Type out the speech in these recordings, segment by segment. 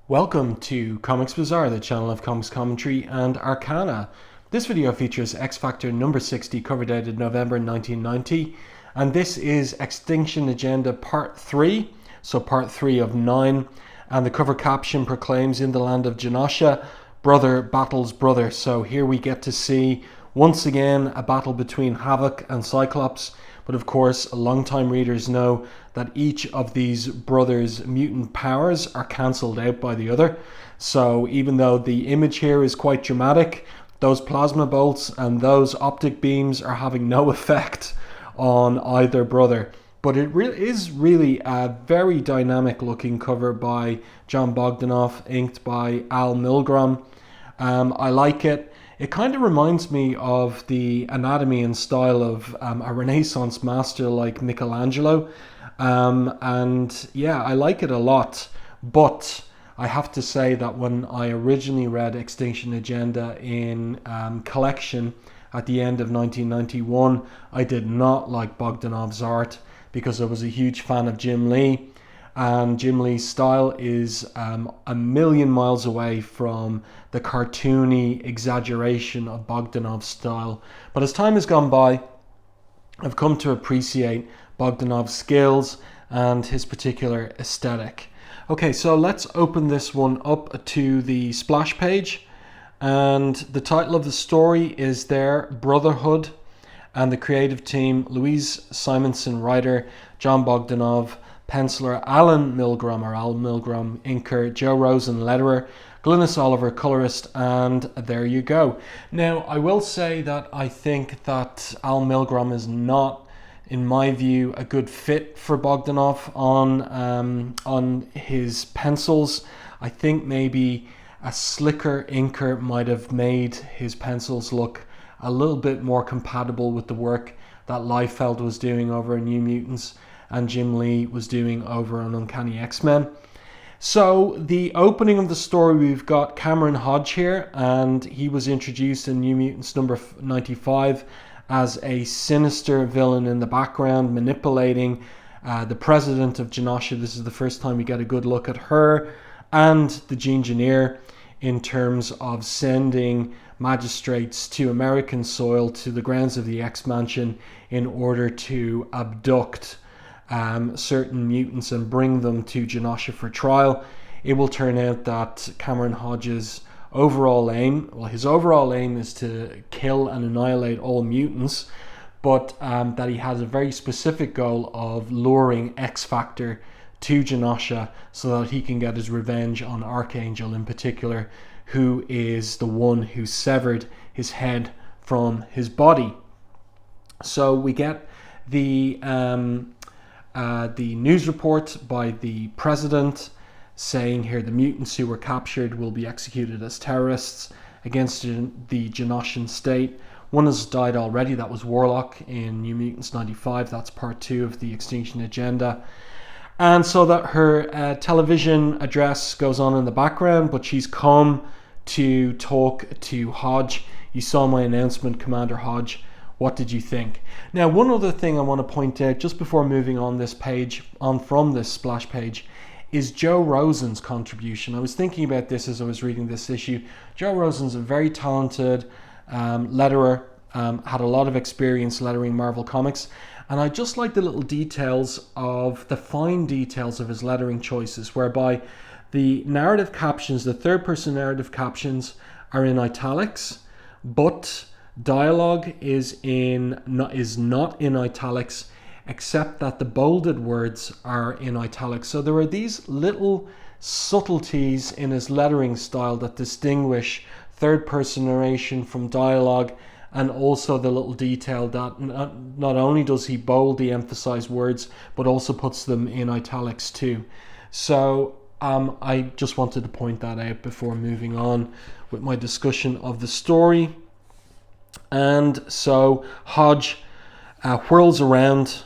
Welcome to Comics Bazaar, the channel of comics commentary and arcana. This video features X Factor number 60, cover dated November 1990, and this is X-Tinction Agenda Part 3, so Part 3 of 9, and the cover caption proclaims, "In the land of Janasha, brother battles brother." So here we get to see, once again, a battle between Havok and Cyclops. But of course, long-time readers know that each of these brothers' mutant powers are cancelled out by the other. So even though the image here is quite dramatic, those plasma bolts and those optic beams are having no effect on either brother. But it is really a very dynamic looking cover by Jon Bogdanove, inked by Milgrom. I like it. It kind of reminds me of the anatomy and style of a Renaissance master like Michelangelo. And yeah, I like it a lot. But I have to say that when I originally read X-Tinction Agenda in collection at the end of 1991, I did not like Bogdanove's art because I was a huge fan of Jim Lee. And Jim Lee's style is a million miles away from the cartoony exaggeration of Bogdanove's style. But as time has gone by, I've come to appreciate Bogdanove's skills and his particular aesthetic. Okay, so let's open this one up to the splash page. And the title of the story is there, Brotherhood. And the creative team, Louise Simonson, writer, Jon Bogdanove, penciler Al Milgrom, inker Joe Rosen, letterer, Glynis Oliver, colorist, and there you go. Now, I will say that I think that Al Milgrom is not, in my view, a good fit for Bogdanove on his pencils. I think maybe a slicker inker might have made his pencils look a little bit more compatible with the work that Liefeld was doing over in New Mutants and Jim Lee was doing over on Uncanny X-Men. So the opening of the story, we've got Cameron Hodge here, and he was introduced in New Mutants number 95 as a sinister villain in the background, manipulating the president of Janasha. This is the first time we get a good look at her and the Engineer in terms of sending magistrates to American soil, to the grounds of the X-Mansion, in order to abduct certain mutants and bring them to Janasha for trial. It will turn out that Cameron Hodge's overall aim, his overall aim is to kill and annihilate all mutants, but that he has a very specific goal of luring X Factor to Janasha so that he can get his revenge on Archangel in particular, who is the one who severed his head from his body. So we get the news report by the president saying here the mutants who were captured will be executed as terrorists against the Janashan state. One has died already, that was Warlock in New Mutants 95, that's part 2 of the X-Tinction Agenda. And so that her television address goes on in the background, but she's come to talk to Hodge. You saw my announcement, Commander Hodge. What did you think? Now, one other thing I want to point out just before moving on this page, on from this splash page, is Joe Rosen's contribution. I was thinking about this as I was reading this issue. Joe Rosen's a very talented letterer, had a lot of experience lettering Marvel Comics, and I just like the little details of the fine details of his lettering choices, whereby the narrative captions, the third-person narrative captions, are in italics, but dialogue is not in italics, except that the bolded words are in italics. So there are these little subtleties in his lettering style that distinguish third-person narration from dialogue, and also the little detail that not only does he bold the emphasized words, but also puts them in italics too. So I just wanted to point that out before moving on with my discussion of the story. And so Hodge whirls around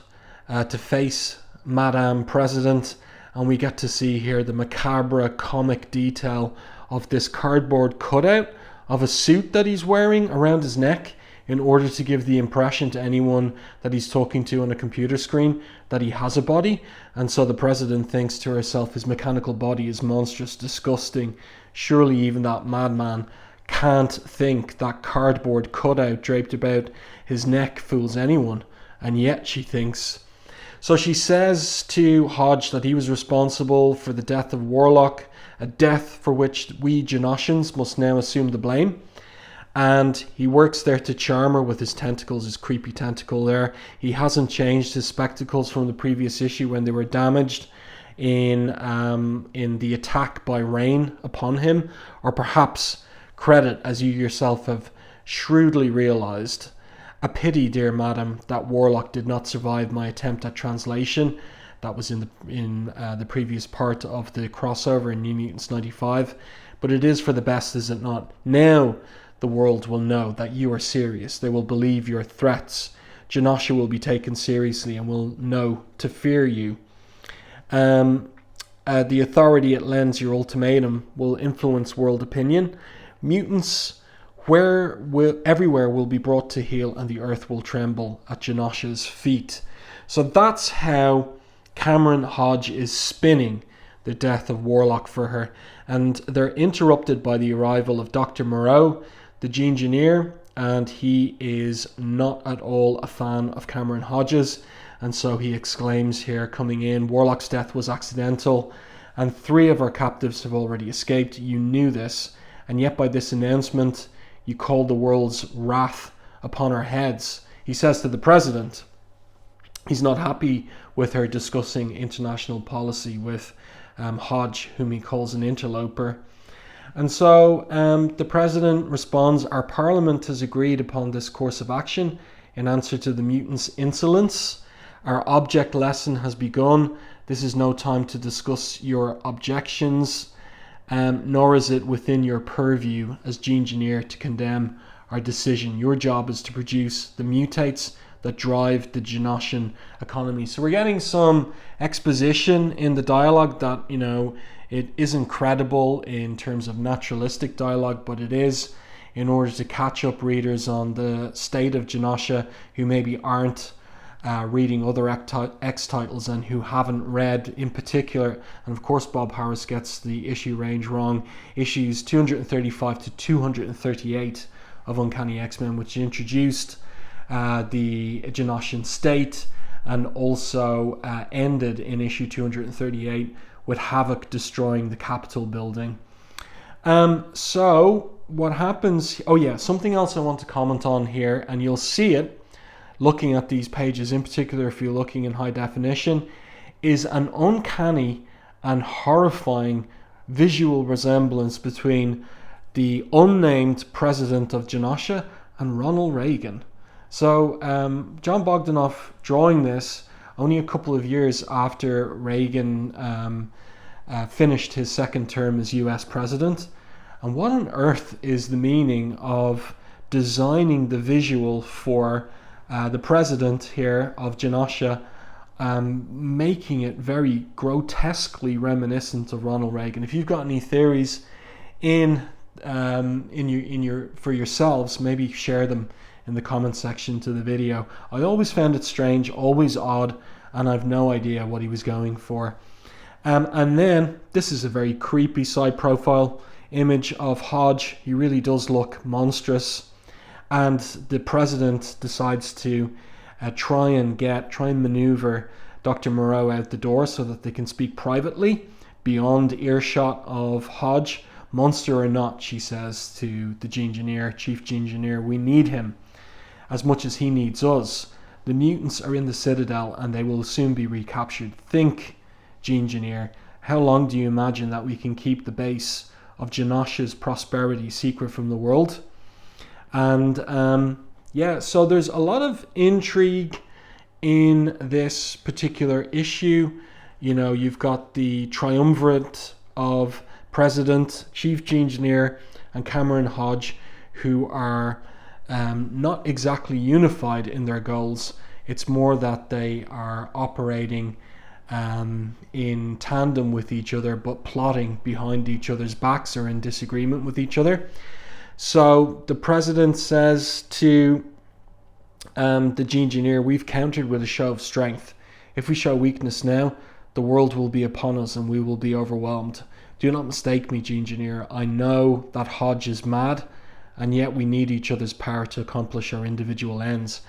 to face Madame President, and we get to see here the macabre comic detail of this cardboard cutout of a suit that he's wearing around his neck. in order to give the impression to anyone that he's talking to on a computer screen that he has a body. And so the president thinks to herself, his mechanical body is monstrous, disgusting. Surely even that madman can't think that cardboard cutout draped about his neck fools anyone. And yet she thinks. So she says to Hodge that he was responsible for the death of Warlock, a death for which we Janashans must now assume the blame. And he works there to charm her with his tentacles, his creepy tentacle there. He hasn't changed his spectacles from the previous issue when they were damaged in the attack by rain upon him. Or perhaps credit, as you yourself have shrewdly realized. A pity, dear madam, that Warlock did not survive my attempt at translation. That was in the previous part of the crossover in New Mutants 95. But it is for the best, is it not? Now the world will know that you are serious. They will believe your threats. Janasha will be taken seriously and will know to fear you. The authority it lends your ultimatum will influence world opinion. Mutants everywhere will be brought to heel, and the earth will tremble at Janasha's feet. So that's how Cameron Hodge is spinning the death of Warlock for her. And they're interrupted by the arrival of Dr. Moreau, the Gene-Engineer, and he is not at all a fan of Cameron Hodges. And so he exclaims here, coming in, Warlock's death was accidental, and 3 of our captives have already escaped. You knew this, and yet by this announcement, you called the world's wrath upon our heads. He says to the president, he's not happy with her discussing international policy with Hodge, whom he calls an interloper. And so the president responds, our parliament has agreed upon this course of action in answer to the mutants' insolence. Our object lesson has begun. This is no time to discuss your objections, nor is it within your purview as Gene-Engineer to condemn our decision. Your job is to produce the mutates that drive the Janashan economy. So we're getting some exposition in the dialogue that, it isn't credible in terms of naturalistic dialogue, but it is in order to catch up readers on the state of Janasha who maybe aren't reading other X titles and who haven't read in particular. And of course Bob Harris gets the issue range wrong. Issues 235 to 238 of Uncanny X-Men, which introduced the Janashan state and also ended in issue 238 with Havok destroying the Capitol building. So what happens... Oh yeah, something else I want to comment on here, and you'll see it looking at these pages, in particular if you're looking in high definition, is an uncanny and horrifying visual resemblance between the unnamed president of Janasha and Ronald Reagan. So Jon Bogdanove drawing this only a couple of years after Reagan finished his second term as US president. And what on earth is the meaning of designing the visual for the president here of Janasha, making it very grotesquely reminiscent of Ronald Reagan? If you've got any theories for yourselves, maybe share them in the comment section to the video. I always found it strange, always odd, and I've no idea what he was going for. And then this is a very creepy side profile image of Hodge. He really does look monstrous, and the president decides to try and maneuver Dr. Moreau out the door so that they can speak privately beyond earshot of Hodge. Monster or not, she says to the Gene-Engineer, Chief Gene-Engineer, we need him as much as he needs us. The mutants are in the Citadel and they will soon be recaptured. Think, Gene-Engineer, how long do you imagine that we can keep the base of Janasha's prosperity secret from the world? And so there's a lot of intrigue in this particular issue. You've got the triumvirate of President, Chief Gene-Engineer, and Cameron Hodge, who are not exactly unified in their goals. It's more that they are operating in tandem with each other, but plotting behind each other's backs or in disagreement with each other. So the president says to the Engineer, we've countered with a show of strength. If we show weakness now, the world will be upon us and we will be overwhelmed. Do not mistake me, Engineer. I know that Hodge is mad, and yet we need each other's power to accomplish our individual ends.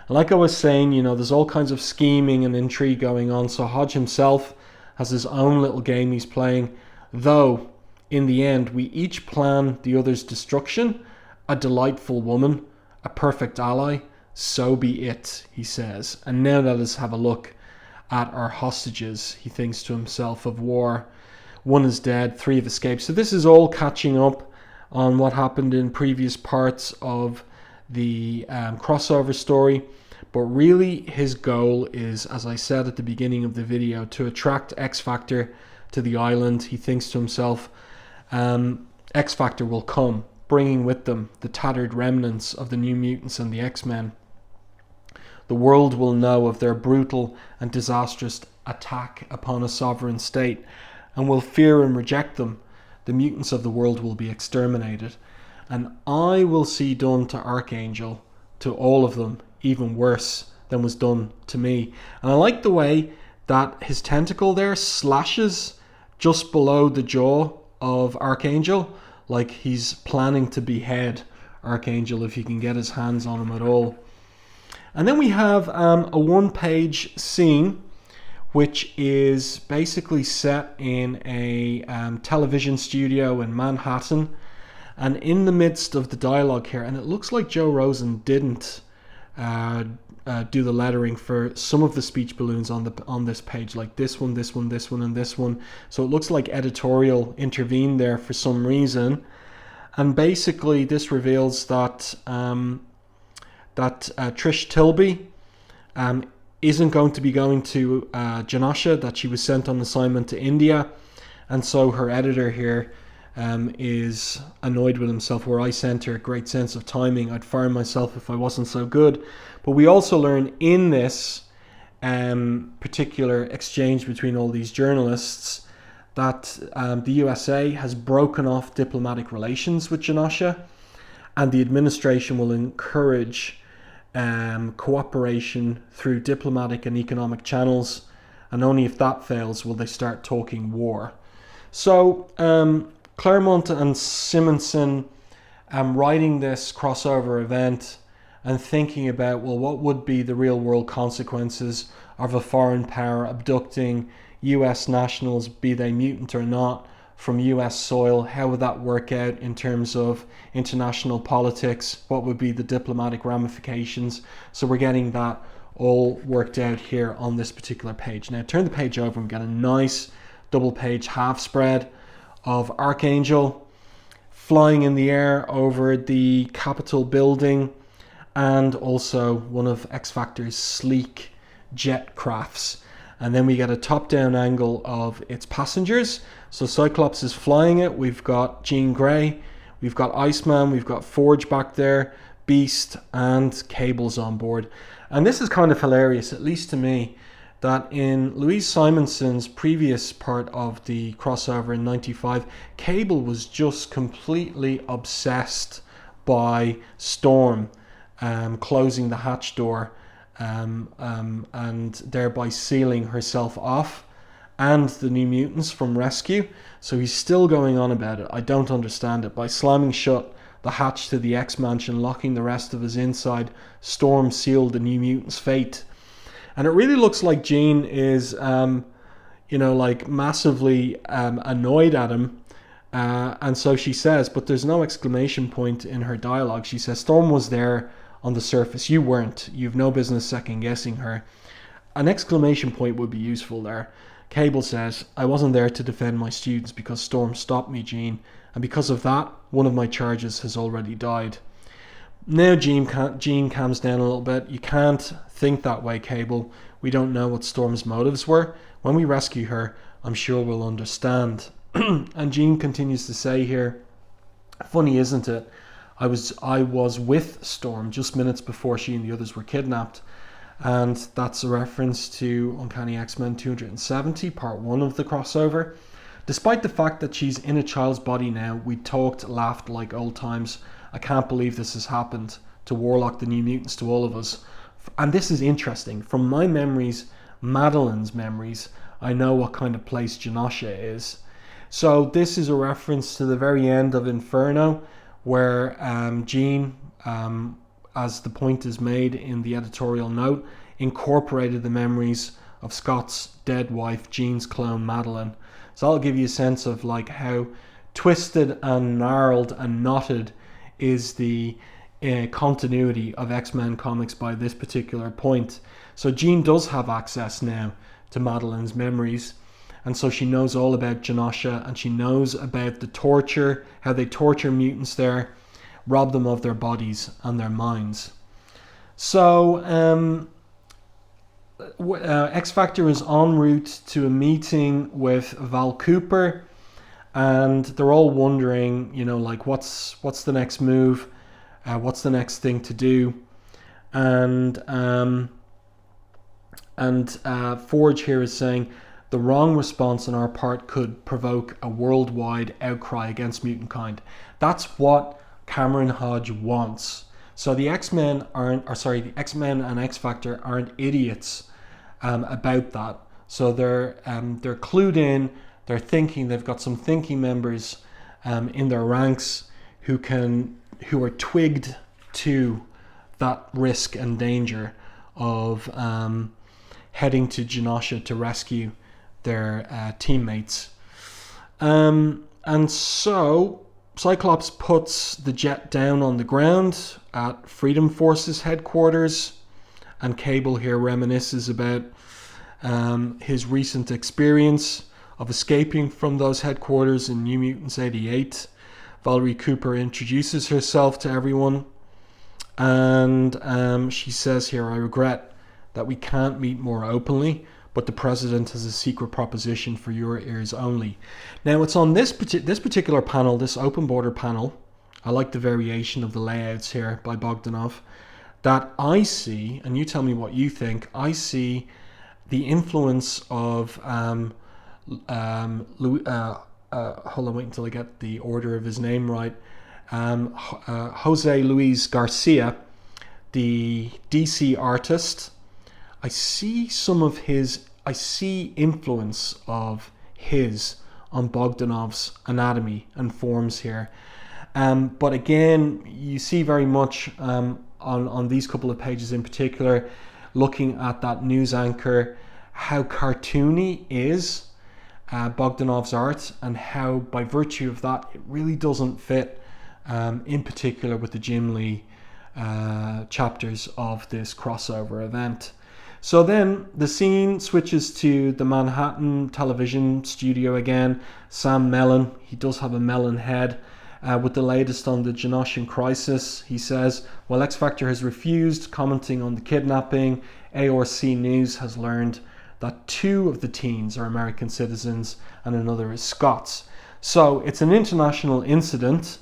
And like I was saying, there's all kinds of scheming and intrigue going on. So Hodge himself has his own little game he's playing, though in the end we each plan the other's destruction. A delightful woman, a perfect ally, so be it, he says. And now let us have a look at our hostages, he thinks to himself, of war. 1 is dead, 3 have escaped. So this is all catching up on what happened in previous parts of the crossover story. But really his goal is, as I said at the beginning of the video, to attract X-Factor to the island. He thinks to himself, X-Factor will come, bringing with them the tattered remnants of the New Mutants and the X-Men. The world will know of their brutal and disastrous attack upon a sovereign state and will fear and reject them. The mutants of the world will be exterminated, and I will see done to Archangel, to all of them, even worse than was done to me. And I like the way that his tentacle there slashes just below the jaw of Archangel, like he's planning to behead Archangel if he can get his hands on him at all. And then we have a 1-page scene which is basically set in a television studio in Manhattan, and in the midst of the dialogue here, and it looks like Joe Rosen didn't do the lettering for some of the speech balloons on this page, like this one, this one, this one, and this one. So it looks like editorial intervened there for some reason. And basically this reveals that Trish Tilby isn't going to be going to Janasha, that she was sent on assignment to India. And so her editor here is annoyed with himself, where I sent her. Great sense of timing. I'd fire myself if I wasn't so good. But we also learn in this particular exchange between all these journalists that the USA has broken off diplomatic relations with Janasha, and the administration will encourage cooperation through diplomatic and economic channels, and only if that fails will they start talking war. So Claremont and Simonson writing this crossover event and thinking about, well, what would be the real world consequences of a foreign power abducting US nationals, be they mutant or not, from US soil? How would that work out in terms of international politics? What would be the diplomatic ramifications? So we're getting that all worked out here on this particular page. Now turn the page over and we get a nice double page half spread of Archangel flying in the air over the Capitol building, and also one of X-Factor's sleek jet crafts. And then we get a top-down angle of its passengers. So Cyclops is flying it. We've got Jean Grey, we've got Iceman, we've got Forge back there, Beast, and Cable's on board. And this is kind of hilarious, at least to me, that in Louise Simonson's previous part of the crossover in 95, Cable was just completely obsessed by Storm closing the hatch door and thereby sealing herself off and the New Mutants from rescue. So he's still going on about it. I don't understand it. By slamming shut the hatch to the X-Mansion, locking the rest of us inside, Storm sealed the New Mutants' fate. And it really looks like Jean is, like massively annoyed at him. And so she says, but there's no exclamation point in her dialogue. She says, Storm was there on the surface. You weren't. You've no business second guessing her. An exclamation point would be useful there. Cable says, I wasn't there to defend my students because Storm stopped me, Jean. And because of that, one of my charges has already died. Now Jean calms down a little bit. You can't think that way, Cable. We don't know what Storm's motives were. When we rescue her, I'm sure we'll understand. And Jean continues to say here, funny, isn't it? I was with Storm just minutes before she and the others were kidnapped. And that's a reference to Uncanny X-Men 270, part 1 of the crossover. Despite the fact that she's in a child's body now, we talked, laughed like old times. I can't believe this has happened to Warlock, the New Mutants, to all of us. and this is interesting, from my memories, Madeline's memories, I know what kind of place Janasha is. So this is a reference to the very end of Inferno, where Jean, as the point is made in the editorial note, incorporated the memories of Scott's dead wife, Jean's clone Madeline. So that'll give you a sense of like how twisted and gnarled and knotted is the continuity of X-Men comics by this particular point. So Jean does have access now to Madeline's memories, and so she knows all about Janasha, and she knows about the torture, how they torture mutants there, rob them of their bodies and their minds. So X-Factor is en route to a meeting with Val Cooper, and they're all wondering, you know, like what's the next move, what's the next thing to do, and Forge here is saying the wrong response on our part could provoke a worldwide outcry against mutant kind. That's what Cameron Hodge wants. So the X-Men the X-Men and X-Factor aren't idiots about that. So they're clued in. They're thinking. They've got some thinking members in their ranks who are twigged to that risk and danger of heading to Genosha to rescue their teammates. And so Cyclops puts the jet down on the ground at Freedom Forces headquarters, and Cable here reminisces about his recent experience of escaping from those headquarters in New Mutants 88. Valerie Cooper introduces herself to everyone, and she says here, I regret that we can't meet more openly, but the president has a secret proposition for your ears only. Now it's on this particular panel, this open border panel, I like the variation of the layouts here by Bogdanove, that I see, and you tell me what you think, I see the influence of hold on, wait until I get the order of his name right, Jose Luis Garcia, the DC artist. I see influence of his on Bogdanove's anatomy and forms here. But again, you see very much on these couple of pages in particular, looking at that news anchor, how cartoony is Bogdanove's art, and how by virtue of that it really doesn't fit in particular with the Jim Lee chapters of this crossover event. So then the scene switches to the Manhattan television studio again. Sam Mellon, he does have a melon head, with the latest on the Genoshan crisis. He says, while X-Factor has refused commenting on the kidnapping, ARC News has learned that 2 of the teens are American citizens and another is Scots. So it's an international incident.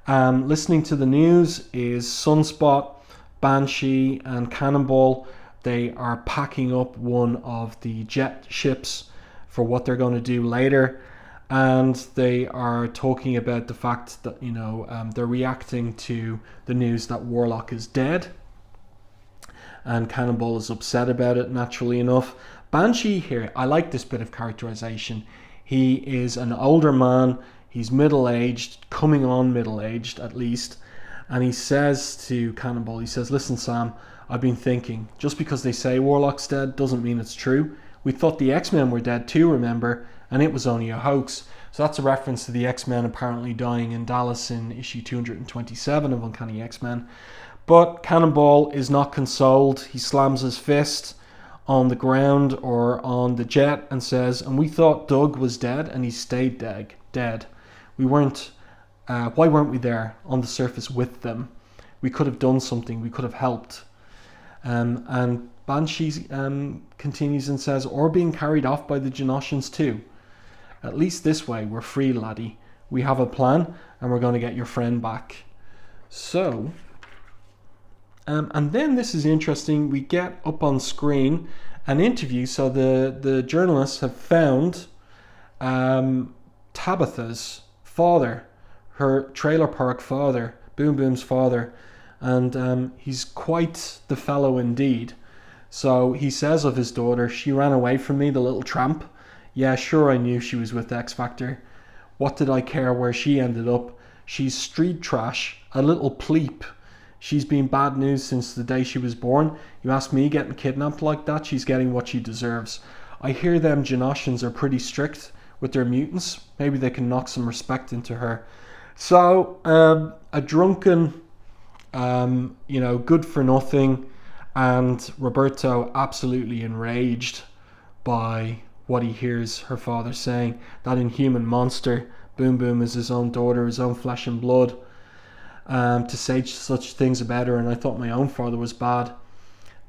Listening to the news is Sunspot, Banshee and Cannonball. They are packing up one of the jet ships for what they're going to do later. And they are talking about the fact that, you know, they're reacting to the news that Warlock is dead. And Cannonball is upset about it, naturally enough. Banshee here, I like this bit of characterization. He is an older man. He's middle-aged, coming on middle-aged at least. And he says to Cannonball, he says, listen, Sam, I've been thinking, just because they say Warlock's dead doesn't mean it's true. We thought the X-Men were dead too, remember? And it was only a hoax. So that's a reference to the X-Men apparently dying in Dallas in issue 227 of Uncanny X-Men. But Cannonball is not consoled. He slams his fist on the ground or on the jet and says, and we thought Doug was dead and he stayed dead. We weren't, why weren't we there on the surface with them? We could have done something. We could have helped. And Banshee continues and says, or being carried off by the Genoshans too. At least this way, we're free, laddie. We have a plan, and we're going to get your friend back. So, and then this is interesting. We get up on screen an interview. So the journalists have found Tabitha's father, her trailer park father, Boom Boom's father, and he's quite the fellow indeed. So he says of his daughter, she ran away from me, the little tramp. Yeah, sure, I knew she was with X Factor. What did I care where she ended up? She's street trash, a little pleep. She's been bad news since the day she was born. You ask me, getting kidnapped like that, she's getting what she deserves. I hear them Janashans are pretty strict with their mutants. Maybe they can knock some respect into her. So, a drunken, good for nothing, and Roberto absolutely enraged by what he hears her father saying. That inhuman monster, Boom Boom, is his own daughter, his own flesh and blood. To say such things about her, and I thought my own father was bad.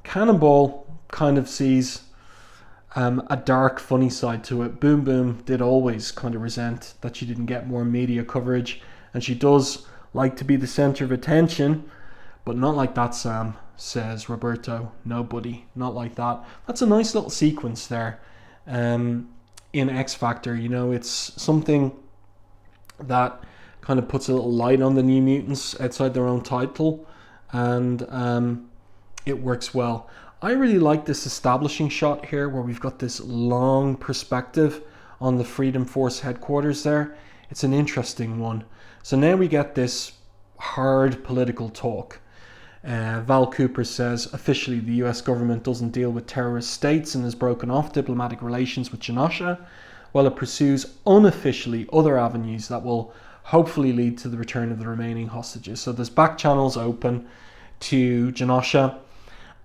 Cannonball kind of sees a dark, funny side to it. Boom Boom did always kind of resent that she didn't get more media coverage, and she does like to be the center of attention, but not like that, Sam, says Roberto. No, buddy, not like that. That's a nice little sequence there in X Factor. It's something that kind of puts a little light on the New Mutants outside their own title, and it works well. I really like this establishing shot here where we've got this long perspective on the Freedom Force headquarters there. It's an interesting one. So now we get this hard political talk. Val Cooper says, officially the US government doesn't deal with terrorist states and has broken off diplomatic relations with Janasha, while it pursues unofficially other avenues that will hopefully lead to the return of the remaining hostages. So there's back channels open to Janasha.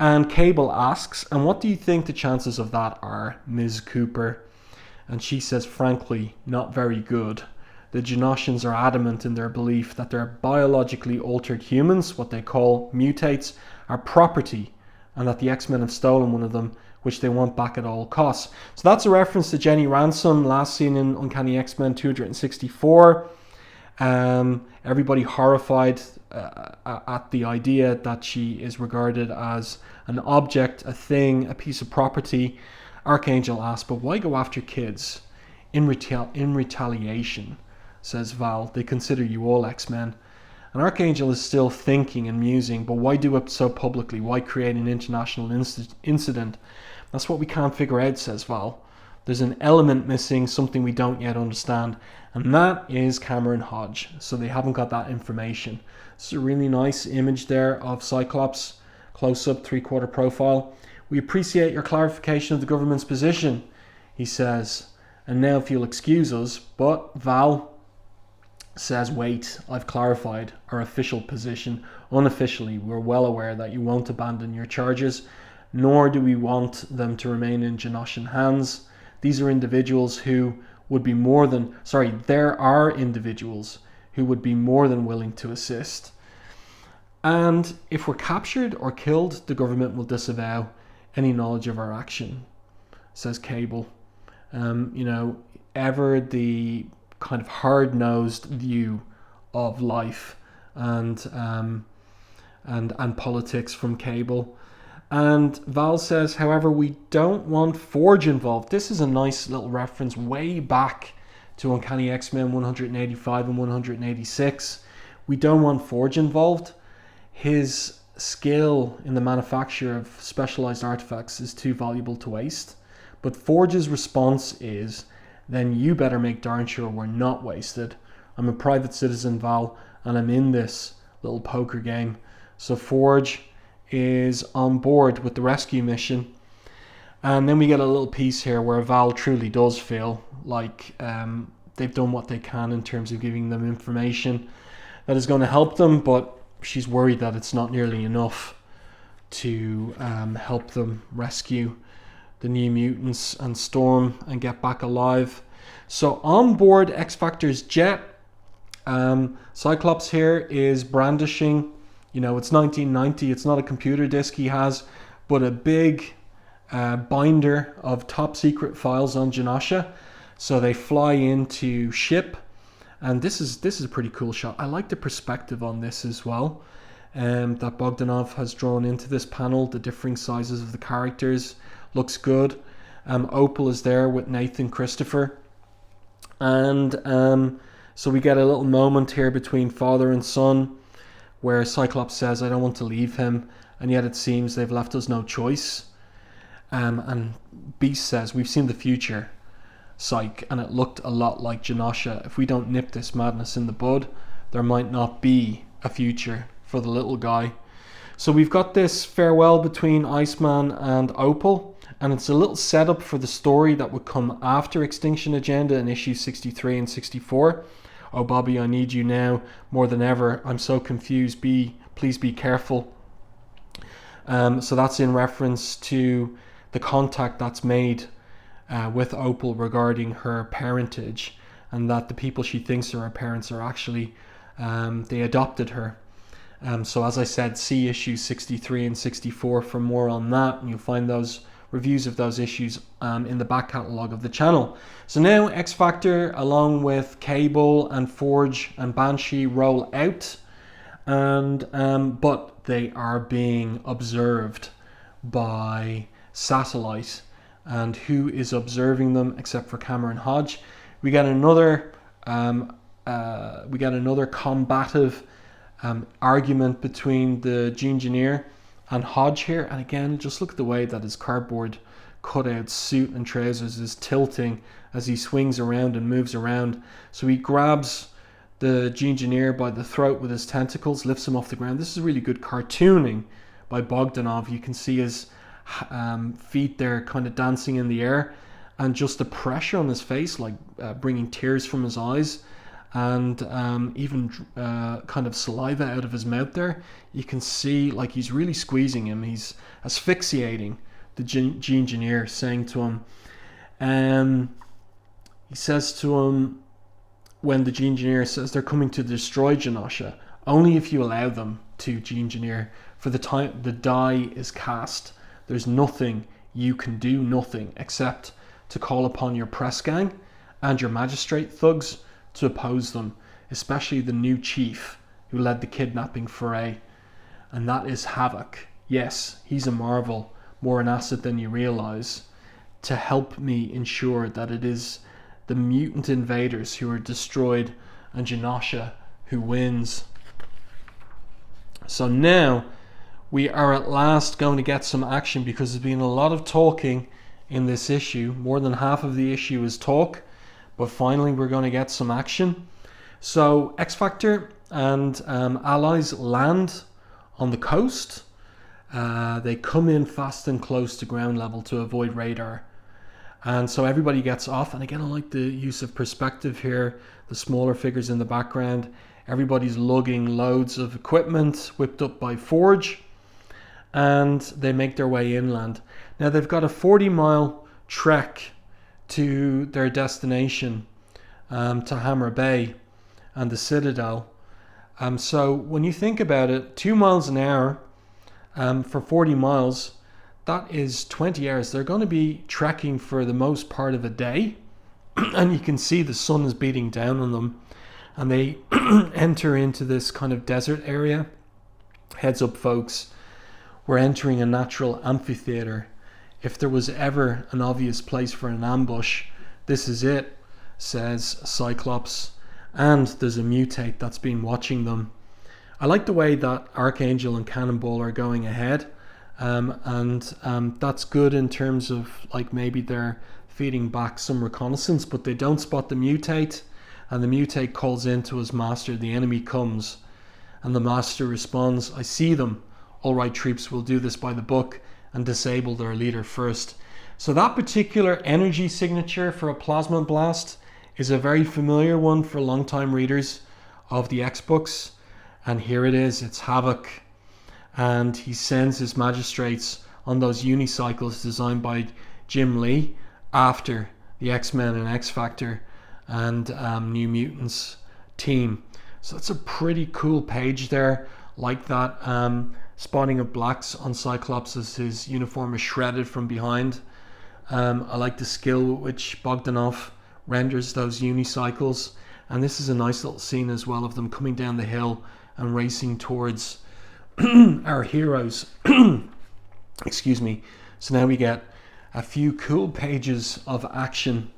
And Cable asks, and what do you think the chances of that are, Ms. Cooper? And she says, frankly, not very good. The Janashans are adamant in their belief that their biologically altered humans, what they call mutates, are property, and that the X-Men have stolen one of them, which they want back at all costs. So that's a reference to Jenny Ransom, last seen in Uncanny X-Men 264. Everybody horrified at the idea that she is regarded as an object, a thing, a piece of property. Archangel asks, but why go after kids? In retaliation, says Val, they consider you all X-Men. And Archangel is still thinking and musing, but why do it so publicly? Why create an international incident? That's what we can't figure out, says Val. There's an element missing, something we don't yet understand, and that is Cameron Hodge. So they haven't got that information. It's a really nice image there of Cyclops, close-up, three-quarter profile. We appreciate your clarification of the government's position, he says. And now if you'll excuse us, but Val says, wait, I've clarified our official position. Unofficially, we're well aware that you won't abandon your charges, nor do we want them to remain in Genoshan hands. These are individuals who would be there are individuals who would be more than willing to assist. And if we're captured or killed, the government will disavow any knowledge of our action, says Cable. Ever the kind of hard-nosed view of life and politics from Cable. And Val says, however, we don't want Forge involved. This is a nice little reference way back to Uncanny X-Men 185 and 186. We don't want Forge involved. His skill in the manufacture of specialized artifacts is too valuable to waste. But Forge's response is, then you better make darn sure we're not wasted. I'm a private citizen, Val, and I'm in this little poker game. So Forge is on board with the rescue mission. And then we get a little piece here where Val truly does feel like they've done what they can in terms of giving them information that is going to help them, but she's worried that it's not nearly enough to help them rescue the New Mutants and Storm and get back alive. So on board X Factor's jet, Cyclops here is brandishing, it's 1990, it's not a computer disk he has, but a big binder of top secret files on Janasha. So they fly into ship, and this is a pretty cool shot. I like the perspective on this as well, that Bogdanove has drawn into this panel. The differing sizes of the characters looks good. Opal is there with Nathan Christopher, and so we get a little moment here between father and son where Cyclops says, I don't want to leave him, and yet it seems they've left us no choice. And Beast says, "We've seen the future, Psych, and it looked a lot like Janasha. If we don't nip this madness in the bud, there might not be a future for the little guy." So we've got this farewell between Iceman and Opal, and it's a little setup for the story that would come after X-Tinction Agenda in issue 63 and 64. "Oh Bobby, I need you now more than ever. I'm so confused. Please be careful." So that's in reference to the contact that's made with Opal regarding her parentage, and that the people she thinks are her parents are actually they adopted her. So as I said, see issues 63 and 64 for more on that, and you'll find those reviews of those issues in the back catalogue of the channel. So now X-Factor along with Cable and Forge and Banshee roll out, and but they are being observed by satellite. And who is observing them except for Cameron Hodge? We get another combative argument between the Engineer and Hodge here. And again, just look at the way that his cardboard cutout suit and trousers is tilting as he swings around and moves around. So he grabs the Engineer by the throat with his tentacles, lifts him off the ground. This is really good cartooning by Bogdanove. You can see his feet there kind of dancing in the air, and just the pressure on his face, like bringing tears from his eyes, and even kind of saliva out of his mouth there. You can see like he's really squeezing him. He's asphyxiating the Engineer, saying to him, he says to him, when the Engineer says they're coming to destroy Janasha, "Only if you allow them to, Engineer. For the time the die is cast. There's nothing you can do, nothing, except to call upon your press gang and your magistrate thugs to oppose them, especially the new chief who led the kidnapping foray. And that is Havok. Yes, he's a marvel, more an asset than you realize, to help me ensure that it is the mutant invaders who are destroyed and Janasha who wins." So now we are at last going to get some action, because there's been a lot of talking in this issue. More than half of the issue is talk, but finally we're going to get some action. So X-Factor and allies land on the coast. They come in fast and close to ground level to avoid radar. And so everybody gets off. And again, I like the use of perspective here. The smaller figures in the background. Everybody's lugging loads of equipment whipped up by Forge. And they make their way inland. Now they've got a 40-mile trek to their destination, to Hammer Bay and the Citadel. So when you think about it, 2 miles an hour for 40 miles, that is 20 hours. They're going to be trekking for the most part of a day. And you can see the sun is beating down on them. And they enter into this kind of desert area. Heads up, folks. We're entering a natural amphitheater. If there was ever an obvious place for an ambush, this is it, says Cyclops. And there's a mutate that's been watching them. I like the way that Archangel and Cannonball are going ahead. And that's good in terms of like maybe they're feeding back some reconnaissance, but they don't spot the mutate. And the mutate calls in to his master, "The enemy comes." And the master responds, "I see them. All right, troops, will do this by the book and disable their leader first." So that particular energy signature for a plasma blast is a very familiar one for long-time readers of the X-books. And here it is, it's Havok. And he sends his magistrates on those unicycles designed by Jim Lee after the X-Men and X-Factor and New Mutants team. So that's a pretty cool page there, like that. Spotting of blacks on Cyclops as his uniform is shredded from behind. I like the skill with which Bogdanove renders those unicycles. And this is a nice little scene as well of them coming down the hill and racing towards our heroes. Excuse me. So now we get a few cool pages of action.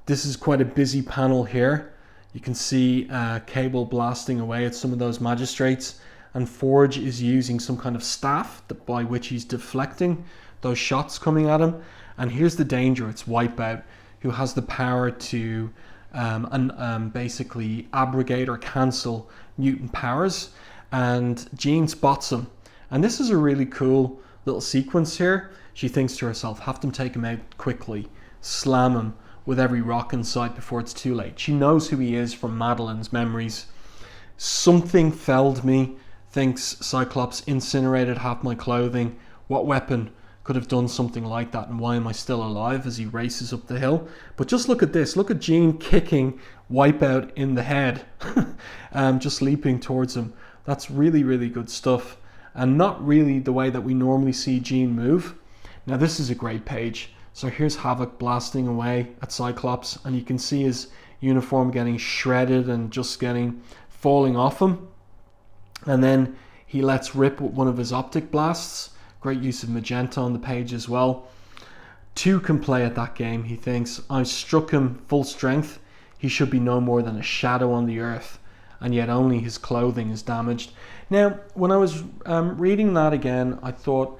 This is quite a busy panel here. You can see Cable blasting away at some of those magistrates. And Forge is using some kind of staff by which he's deflecting those shots coming at him. And here's the danger. It's Wipeout, who has the power to basically abrogate or cancel mutant powers. And Jean spots him. And this is a really cool little sequence here. She thinks to herself, have them take him out quickly, slam him with every rock in sight before it's too late. She knows who he is from Madeline's memories. Something felled me, thinks Cyclops, incinerated half my clothing. What weapon could have done something like that, and why am I still alive, as he races up the hill? But just look at this. Look at Jean kicking Wipeout in the head, just leaping towards him. That's really, really good stuff, and not really the way that we normally see Jean move. Now this is a great page. So here's Havok blasting away at Cyclops, and you can see his uniform getting shredded and just falling off him. And then he lets rip with one of his optic blasts. Great use of magenta on the page as well. Two can play at that game, he thinks. I struck him full strength. He should be no more than a shadow on the earth, and yet only his clothing is damaged. Now, when I was reading that again, I thought,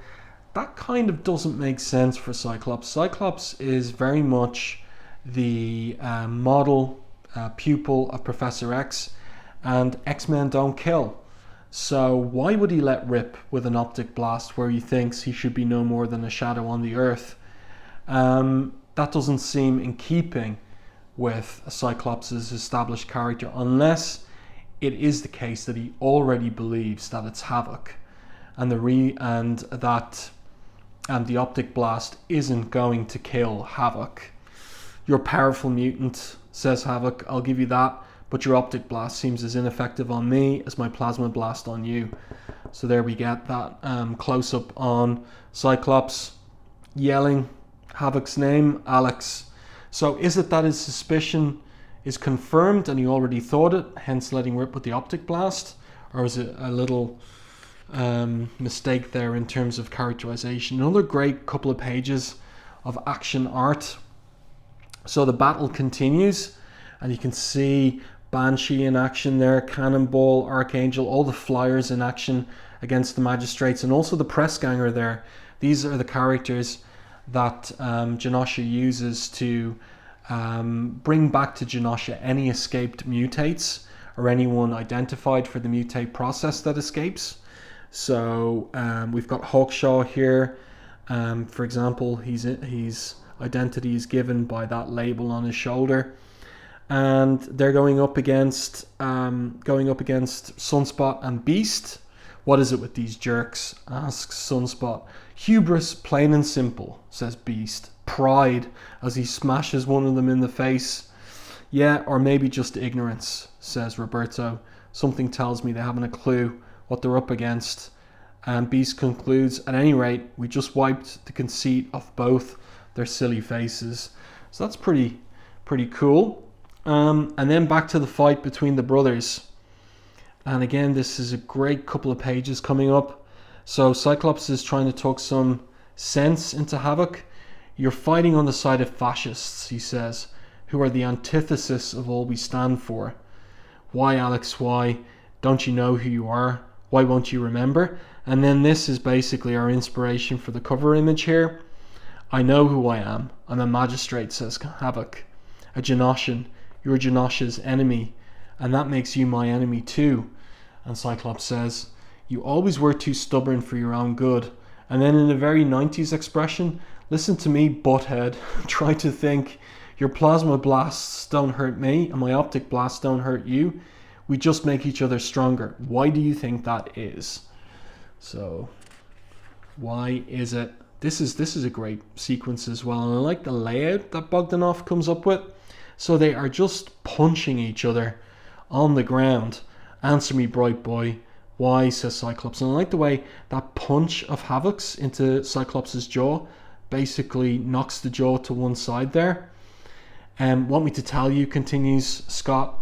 that kind of doesn't make sense for Cyclops. Cyclops is very much the model pupil of Professor X, and X-Men don't kill. So why would he let rip with an optic blast where he thinks he should be no more than a shadow on the earth? That doesn't seem in keeping with Cyclops' established character, unless it is the case that he already believes that it's Havok, and that the optic blast isn't going to kill Havok. You're a powerful mutant, says Havok, I'll give you that, but your optic blast seems as ineffective on me as my plasma blast on you. So there we get that close-up on Cyclops yelling Havok's name, Alex. So is it that his suspicion is confirmed and he already thought it, hence letting rip with the optic blast? Or is it a little mistake there in terms of characterization? Another great couple of pages of action art. So the battle continues, and you can see Banshee in action there, Cannonball, Archangel, all the flyers in action against the magistrates, and also the press ganger there. These are the characters that Janasha uses to bring back to Janasha any escaped mutates, or anyone identified for the mutate process that escapes. So we've got Hawkshaw here. For example, his identity is given by that label on his shoulder, and they're going up against Sunspot and Beast. What is it with these jerks? Asks Sunspot. Hubris, plain and simple, says Beast. Pride, as he smashes one of them in the face. Yeah, or maybe just ignorance, says Roberto. Something tells me they haven't a clue what they're up against. And Beast concludes, at any rate, we just wiped the conceit off both their silly faces. So that's pretty cool. And then back to the fight between the brothers. And again, this is a great couple of pages coming up. So Cyclops is trying to talk some sense into Havok. You're fighting on the side of fascists, he says, who are the antithesis of all we stand for. Why, Alex, why? Don't you know who you are? Why won't you remember? And then this is basically our inspiration for the cover image here. I know who I am. I'm a magistrate, says Havok. A Janashan. You're Janasha's enemy, and that makes you my enemy too. And Cyclops says, you always were too stubborn for your own good. And then in a very 90s expression, listen to me, butthead. Try to think. Your plasma blasts don't hurt me, and my optic blasts don't hurt you. We just make each other stronger. Why do you think that is? So, why is it? This is a great sequence as well, and I like the layout that Bogdanove comes up with. So they are just punching each other on the ground. Answer me, bright boy. Why, says Cyclops. And I like the way that punch of Havok's into Cyclops' jaw basically knocks the jaw to one side there. Want me to tell you, continues Scott,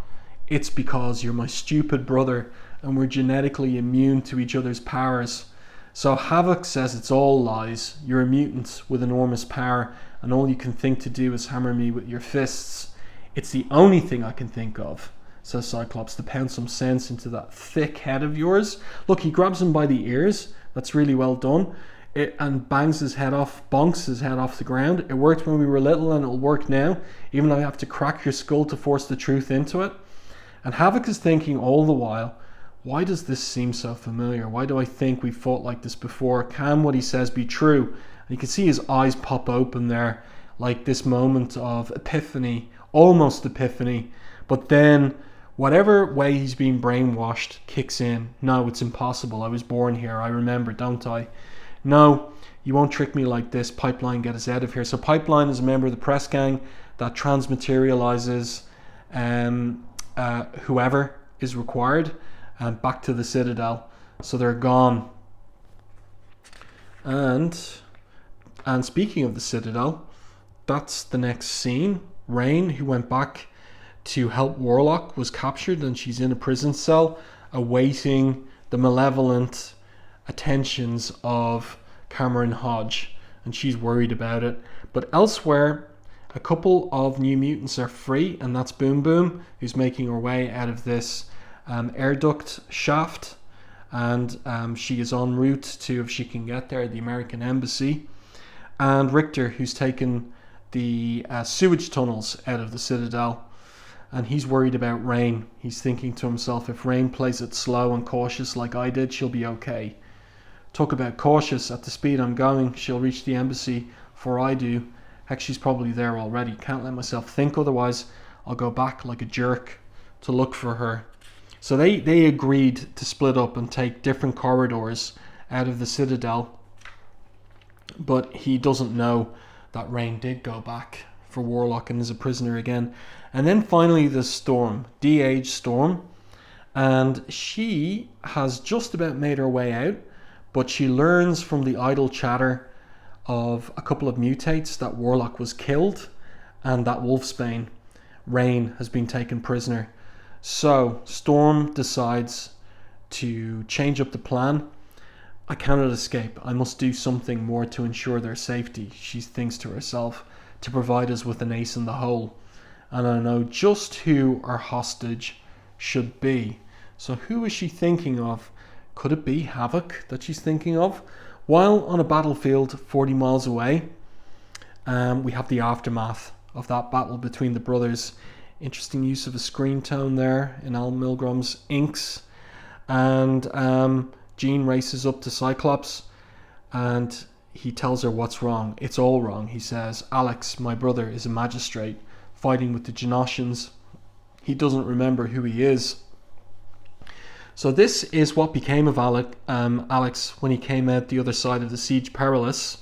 it's because you're my stupid brother and we're genetically immune to each other's powers. So Havok says it's all lies. You're a mutant with enormous power, and all you can think to do is hammer me with your fists. It's the only thing I can think of, says Cyclops, to pound some sense into that thick head of yours. Look, he grabs him by the ears. That's really well done. and bangs his head off, bonks his head off the ground. It worked when we were little and it'll work now, even though you have to crack your skull to force the truth into it. And Havok is thinking all the while, why does this seem so familiar? Why do I think we fought like this before? Can what he says be true? And you can see his eyes pop open there, like this moment of epiphany, almost epiphany. But then whatever way he's being brainwashed kicks in. No, it's impossible. I was born here. I remember, don't I? No, you won't trick me like this. Pipeline, get us out of here. So Pipeline is a member of the press gang that transmaterializes whoever is required back to the Citadel. So they're gone. And speaking of the Citadel, that's the next scene. Rain, who went back to help Warlock, was captured and she's in a prison cell awaiting the malevolent attentions of Cameron Hodge, and she's worried about it. But elsewhere, a couple of New Mutants are free, and that's Boom Boom, who's making her way out of this air duct shaft, and she is en route to, if she can get there, the American Embassy. And Richter, who's taken the sewage tunnels out of the Citadel, and he's worried about Rain. He's thinking to himself, if Rain plays it slow and cautious like I did, she'll be okay. Talk about cautious. At the speed I'm going, she'll reach the embassy before I do. Heck, she's probably there already. Can't let myself think, otherwise I'll go back like a jerk to look for her. So they agreed to split up and take different corridors out of the Citadel, but he doesn't know that Rain did go back for Warlock and is a prisoner again. And then finally the Storm, de-aged Storm, and she has just about made her way out, but she learns from the idle chatter of a couple of mutates that Warlock was killed and that Wolfsbane, Rain, has been taken prisoner. So Storm decides to change up the plan. I cannot escape. I must do something more to ensure their safety, she thinks to herself, to provide us with an ace in the hole. And I know just who our hostage should be. So who is she thinking of? Could it be Havok that she's thinking of? While on a battlefield 40 miles away, we have the aftermath of that battle between the brothers. Interesting use of a screen tone there in Al Milgrom's inks. And Jean races up to Cyclops and he tells her what's wrong. It's all wrong, he says. Alex, my brother, is a magistrate fighting with the Genoshans. He doesn't remember who he is. So this is what became of Alex when he came out the other side of the Siege Perilous.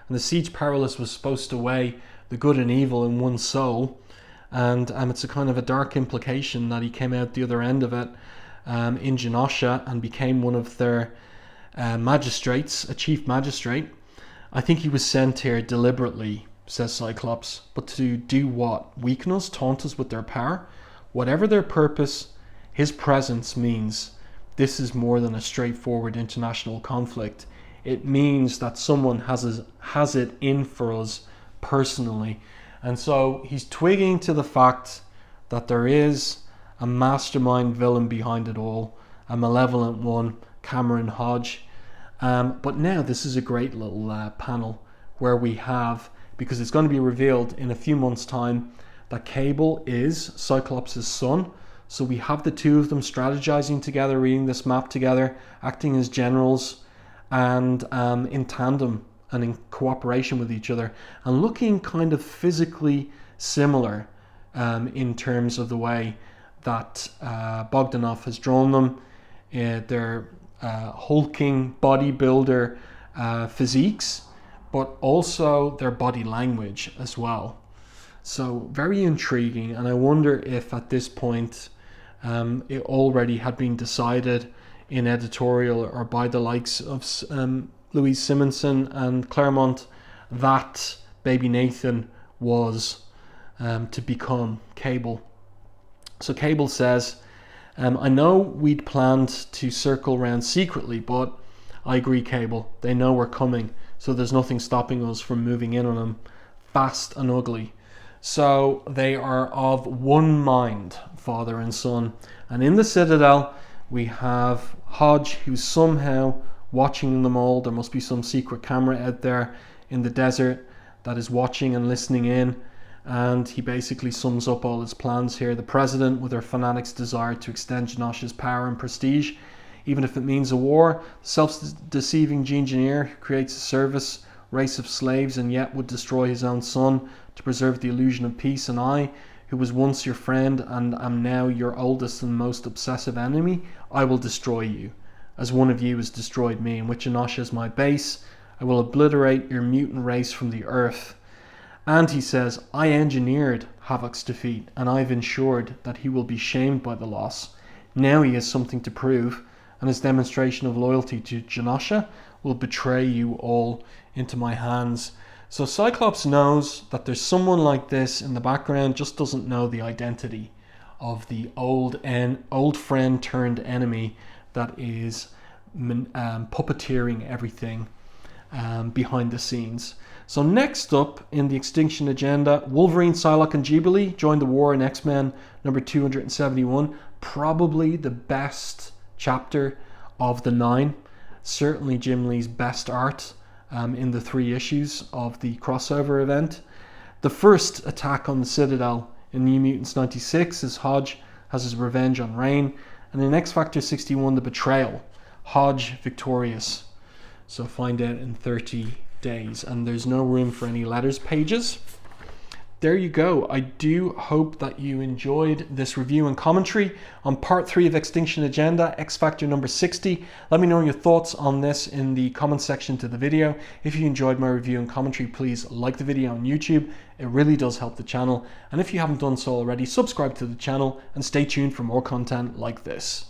And the Siege Perilous was supposed to weigh the good and evil in one soul. And it's a kind of a dark implication that he came out the other end of it in Janasha and became one of their magistrates, a chief magistrate. I think he was sent here deliberately, says Cyclops. But to do what? Weaken us, taunt us with their power? Whatever their purpose, his presence means this is more than a straightforward international conflict. It means that someone has it in for us personally. And so he's twigging to the fact that there is a mastermind villain behind it all, a malevolent one, Cameron Hodge. But now this is a great little panel where we have, because it's going to be revealed in a few months' time, that Cable is Cyclops' son. So we have the two of them strategizing together, reading this map together, acting as generals, and in tandem and in cooperation with each other, and looking kind of physically similar in terms of the way that Bogdanove has drawn them. Their hulking bodybuilder physiques, but also their body language as well. So very intriguing, and I wonder if at this point it already had been decided in editorial or by the likes of Louise Simonson and Claremont that baby Nathan was to become Cable. So Cable says, I know we'd planned to circle around secretly, but I agree, Cable. They know we're coming, so there's nothing stopping us from moving in on them fast and ugly. So they are of one mind, father and son. And in the Citadel, we have Hodge, who somehow watching them all. There must be some secret camera out there in the desert that is watching and listening in. And he basically sums up all his plans here. The president, with her fanatics' desire to extend Janasha's power and prestige, even if it means a war. The self-deceiving engineer who creates a service race of slaves and yet would destroy his own son to preserve the illusion of peace. And I, who was once your friend and am now your oldest and most obsessive enemy, I will destroy you, as one of you has destroyed me. And with Janasha as my base, I will obliterate your mutant race from the earth. And he says, I engineered Havok's defeat, and I've ensured that he will be shamed by the loss. Now he has something to prove, and his demonstration of loyalty to Janasha will betray you all into my hands. So Cyclops knows that there's someone like this in the background, just doesn't know the identity of the old friend turned enemy that is puppeteering everything behind the scenes. So next up in the X-Tinction agenda, Wolverine, Psylocke and Jubilee join the war in X-Men number 271. Probably the best chapter of the 9. Certainly Jim Lee's best art in the 3 issues of the crossover event. The first attack on the Citadel in New Mutants 96 as Hodge has his revenge on Reign. And in X-Factor 61, the betrayal. Hodge victorious. So find out in 30 days, and there's no room for any letters pages. There you go. I do hope that you enjoyed this review and commentary on part 3 of X-Tinction Agenda, X-Factor number 60. Let me know your thoughts on this in the comment section to the video. If you enjoyed my review and commentary, please like the video on YouTube. It really does help the channel. And if you haven't done so already, subscribe to the channel and stay tuned for more content like this.